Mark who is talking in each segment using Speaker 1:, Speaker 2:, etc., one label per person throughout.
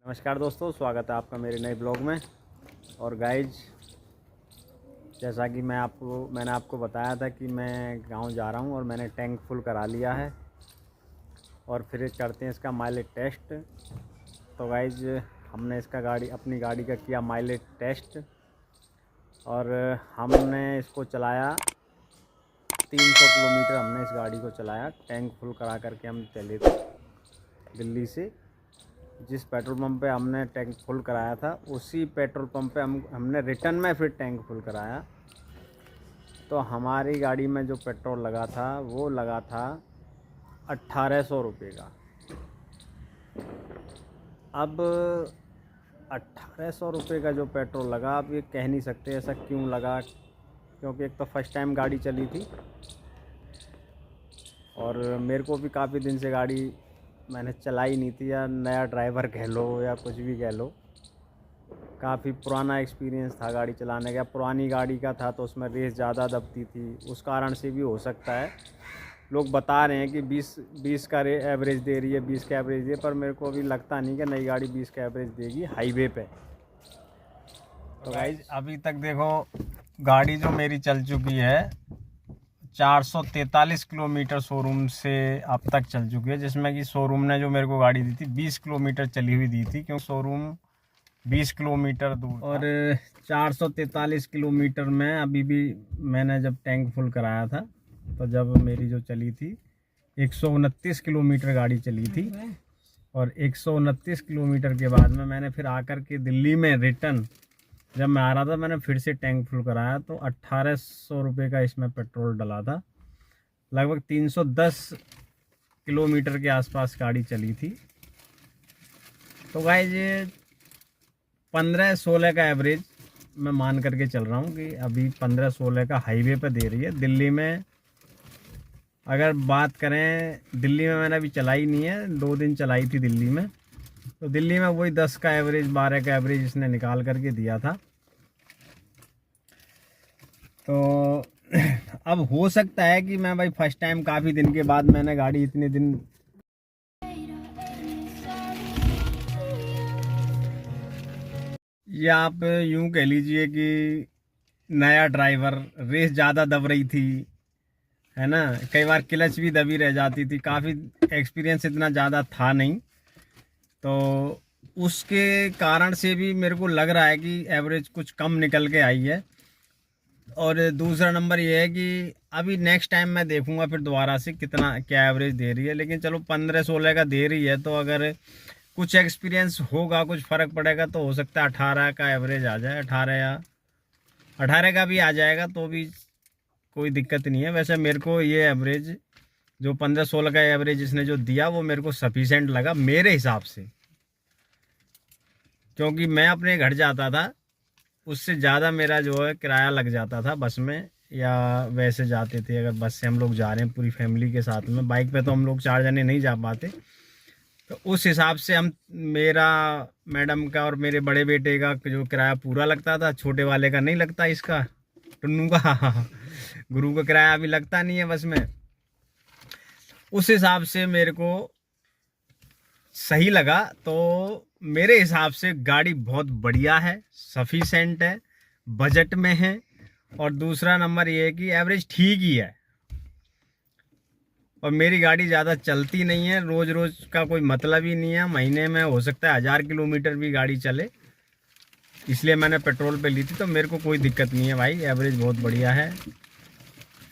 Speaker 1: नमस्कार दोस्तों, स्वागत है आपका मेरे नए ब्लॉग में। और गाइज, जैसा कि मैंने आपको बताया था कि मैं गांव जा रहा हूं और मैंने टैंक फुल करा लिया है और फिर करते हैं इसका माइलेज टेस्ट। तो गाइज, हमने अपनी गाड़ी का किया माइलेज टेस्ट और हमने इसको चलाया 300 किलोमीटर। हमने इस गाड़ी को चलाया, टैंक फुल करा करके हम चले थे दिल्ली से। जिस पेट्रोल पंप पे हमने टैंक फुल कराया था उसी पेट्रोल पंप पे हमने रिटर्न में फिर टैंक फुल कराया। तो हमारी गाड़ी में जो पेट्रोल लगा था वो लगा था 1800 रुपये का। अब 1800 रुपये का जो पेट्रोल लगा, अब ये कह नहीं सकते ऐसा क्यों लगा, क्योंकि एक तो फर्स्ट टाइम गाड़ी चली थी और मेरे को भी काफ़ी दिन से गाड़ी मैंने चलाई नहीं थी, या नया ड्राइवर कह लो या कुछ भी कह लो। काफ़ी पुराना एक्सपीरियंस था गाड़ी चलाने का। पुरानी गाड़ी का था तो उसमें रेस ज़्यादा दबती थी, उस कारण से भी हो सकता है। लोग बता रहे हैं कि 20 का एवरेज दे रही है, 20 का एवरेज दे, पर मेरे को अभी लगता नहीं कि नई गाड़ी 20 का एवरेज देगी हाईवे पे। तो गाइज, अभी तक देखो गाड़ी जो मेरी चल चुकी है 443 किलोमीटर शोरूम से अब तक चल चुकी है, जिसमें कि शोरूम ने जो मेरे को गाड़ी दी थी 20 किलोमीटर चली हुई दी थी, क्योंकि शोरूम 20 किलोमीटर दूर था। और 443 किलोमीटर में अभी भी मैंने जब टैंक फुल कराया था तो जब मेरी जो चली थी 129 किलोमीटर गाड़ी चली थी। और 129 किलोमीटर के बाद में मैंने फिर आकर के दिल्ली में रिटर्न जब मैं आ रहा था, मैंने फिर से टैंक फुल कराया तो 1800 रुपये का इसमें पेट्रोल डला था। लगभग 310 किलोमीटर के आसपास गाड़ी चली थी। तो गाइस, ये 15-16 का एवरेज मैं मान करके चल रहा हूँ कि अभी 15-16 का हाईवे पर दे रही है। दिल्ली में अगर बात करें, दिल्ली में मैंने अभी चलाई नहीं है, 2 दिन चलाई थी दिल्ली में, तो दिल्ली में वही 10 का एवरेज 12 का एवरेज इसने निकाल करके दिया था। तो अब हो सकता है कि मैं भाई फर्स्ट टाइम काफ़ी दिन के बाद मैंने गाड़ी इतने दिन या आप यूं कह लीजिए कि नया ड्राइवर, रेस ज़्यादा दब रही थी, है ना। कई बार क्लच भी दबी रह जाती थी, काफ़ी एक्सपीरियंस इतना ज़्यादा था नहीं, तो उसके कारण से भी मेरे को लग रहा है कि एवरेज कुछ कम निकल के आई है। और दूसरा नंबर ये है कि अभी नेक्स्ट टाइम मैं देखूंगा फिर दोबारा से कितना क्या एवरेज दे रही है। लेकिन चलो 15-16 का दे रही है, तो अगर कुछ एक्सपीरियंस होगा, कुछ फ़र्क पड़ेगा, तो हो सकता है 18 का एवरेज आ जाए, 18 या 18 का भी आ जाएगा तो भी कोई दिक्कत नहीं है। वैसे मेरे को ये एवरेज जो 15-16 का एवरेज इसने जो दिया वो मेरे को सफिशेंट लगा मेरे हिसाब से, क्योंकि मैं अपने घर जाता था, उससे ज़्यादा मेरा जो है किराया लग जाता था बस में, या वैसे जाते थे अगर बस से हम लोग जा रहे हैं पूरी फैमिली के साथ में। बाइक पे तो हम लोग 4 जने नहीं जा पाते, तो उस हिसाब से मेरा, मैडम का और मेरे बड़े बेटे का जो किराया पूरा लगता था, छोटे वाले का नहीं लगता, इसका टुन्नू का गुरु का किराया अभी लगता नहीं है बस में। उस हिसाब से मेरे को सही लगा। तो मेरे हिसाब से गाड़ी बहुत बढ़िया है, सफिशेंट है, बजट में है। और दूसरा नंबर ये है कि एवरेज ठीक ही है, और मेरी गाड़ी ज़्यादा चलती नहीं है, रोज़ रोज़ का कोई मतलब ही नहीं है। महीने में हो सकता है 1000 किलोमीटर भी गाड़ी चले, इसलिए मैंने पेट्रोल पे ली थी, तो मेरे को कोई दिक्कत नहीं है भाई, एवरेज बहुत बढ़िया है।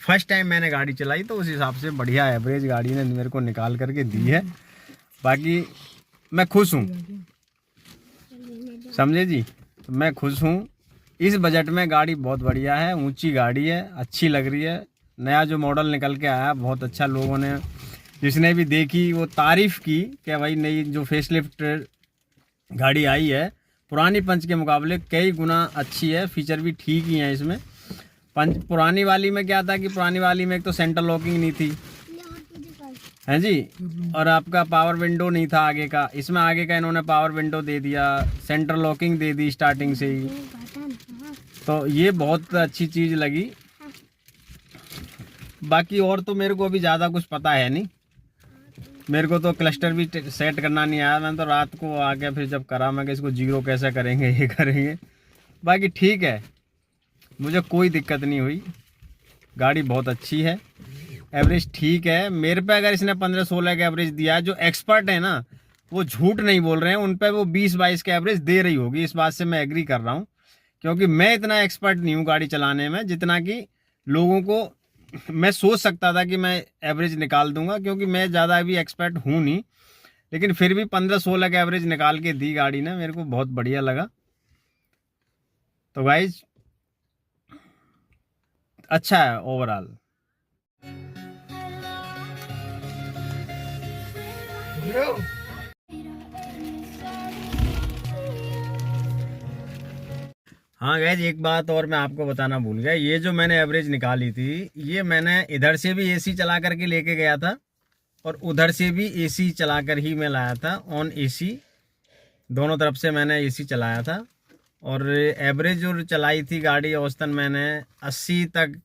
Speaker 1: फर्स्ट टाइम मैंने गाड़ी चलाई तो उस हिसाब से बढ़िया एवरेज गाड़ी ने मेरे को निकाल करके दी है। बाकी मैं खुश हूँ, समझे जी, तो मैं खुश हूँ। इस बजट में गाड़ी बहुत बढ़िया है, ऊंची गाड़ी है, अच्छी लग रही है। नया जो मॉडल निकल के आया बहुत अच्छा, लोगों ने जिसने भी देखी वो तारीफ़ की कि भाई नई जो फेसलिफ्ट गाड़ी आई है पुरानी पंच के मुकाबले कई गुना अच्छी है, फीचर भी ठीक ही हैं इसमें। पुरानी वाली में क्या था कि पुरानी वाली में एक तो सेंटर लॉकिंग नहीं थी, है जी, और आपका पावर विंडो नहीं था आगे का। इसमें आगे का इन्होंने पावर विंडो दे दिया, centre locking they the starting से ही, तो ये बहुत अच्छी चीज़ लगी। बाकी और तो मेरे को अभी ज़्यादा कुछ पता है नहीं, मेरे को तो क्लस्टर भी सेट करना नहीं आया। मैंने तो रात को आके फिर जब करा, मैं कि इसको जीरो कैसे करेंगे, ये करेंगे। बाकी ठीक है, मुझे कोई दिक्कत नहीं हुई। गाड़ी बहुत अच्छी है, एवरेज ठीक है मेरे पे। अगर इसने 15-16 का एवरेज दिया है, जो एक्सपर्ट है ना वो झूठ नहीं बोल रहे हैं, उन पे वो 20-22 का एवरेज दे रही होगी। इस बात से मैं एग्री कर रहा हूँ, क्योंकि मैं इतना एक्सपर्ट नहीं हूँ गाड़ी चलाने में जितना कि लोगों को मैं सोच सकता था कि मैं एवरेज निकाल दूंगा, क्योंकि मैं ज़्यादा अभी एक्सपर्ट हूँ नहीं। लेकिन फिर भी 15-16 का एवरेज निकाल के दी गाड़ी ने, मेरे को बहुत बढ़िया लगा। तो गाइज अच्छा है ओवरऑल। हाँ गैज, एक बात और मैं आपको बताना भूल गया। ये जो मैंने एवरेज निकाली थी, ये मैंने इधर से भी एसी चला करके लेके गया था और उधर से भी एसी चला कर ही मैं लाया था। ऑन एसी दोनों तरफ से मैंने एसी चलाया था। और एवरेज जो चलाई थी गाड़ी औसतन मैंने 80 तक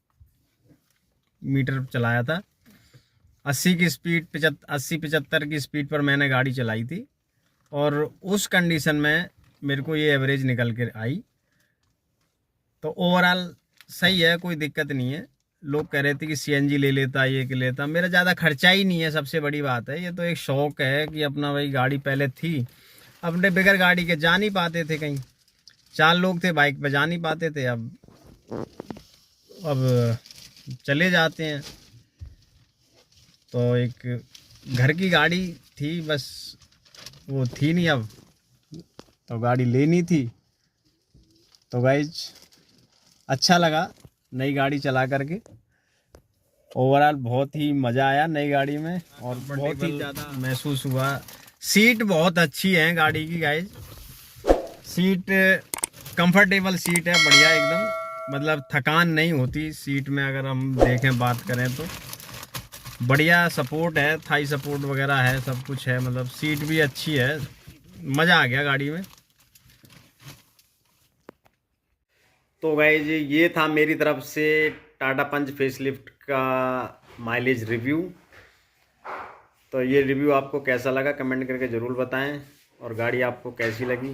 Speaker 1: मीटर चलाया था। 80 की स्पीड 80-75 की स्पीड पर मैंने गाड़ी चलाई थी, और उस कंडीशन में मेरे को ये एवरेज निकल कर आई। तो ओवरऑल सही है, कोई दिक्कत नहीं है। लोग कह रहे थे कि सीएनजी ले लेता, ये कि लेता, मेरा ज़्यादा खर्चा ही नहीं है, सबसे बड़ी बात है। ये तो एक शौक़ है कि अपना भाई गाड़ी पहले थी, अपने बगैर गाड़ी के जा नहीं पाते थे कहीं। 4 लोग थे बाइक पे, जा नहीं पाते थे। अब चले जाते हैं। तो एक घर की गाड़ी थी, बस वो थी नहीं अब, तो गाड़ी लेनी थी। तो गाइज अच्छा लगा नई गाड़ी चला करके। ओवरऑल बहुत ही मज़ा आया नई गाड़ी में, और बहुत ही ज़्यादा महसूस हुआ। सीट बहुत अच्छी है गाड़ी की गाइज, सीट कंफर्टेबल सीट है, बढ़िया एकदम। मतलब थकान नहीं होती सीट में, अगर हम देखें बात करें तो बढ़िया सपोर्ट है, थाई सपोर्ट वगैरह है, सब कुछ है। मतलब सीट भी अच्छी है, मज़ा आ गया गाड़ी में। तो गाइस ये था मेरी तरफ से टाटा पंच फेसलिफ्ट का माइलेज रिव्यू। तो ये रिव्यू आपको कैसा लगा कमेंट करके ज़रूर बताएं, और गाड़ी आपको कैसी लगी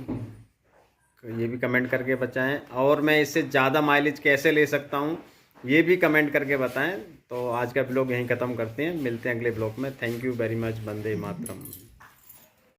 Speaker 1: ये भी कमेंट करके बताएं, और मैं इससे ज़्यादा माइलेज कैसे ले सकता हूँ ये भी कमेंट करके बताएं। तो आज का ब्लॉग यहीं ख़त्म करते हैं, मिलते हैं अगले ब्लॉग में। Thank you very much. Vande Mataram.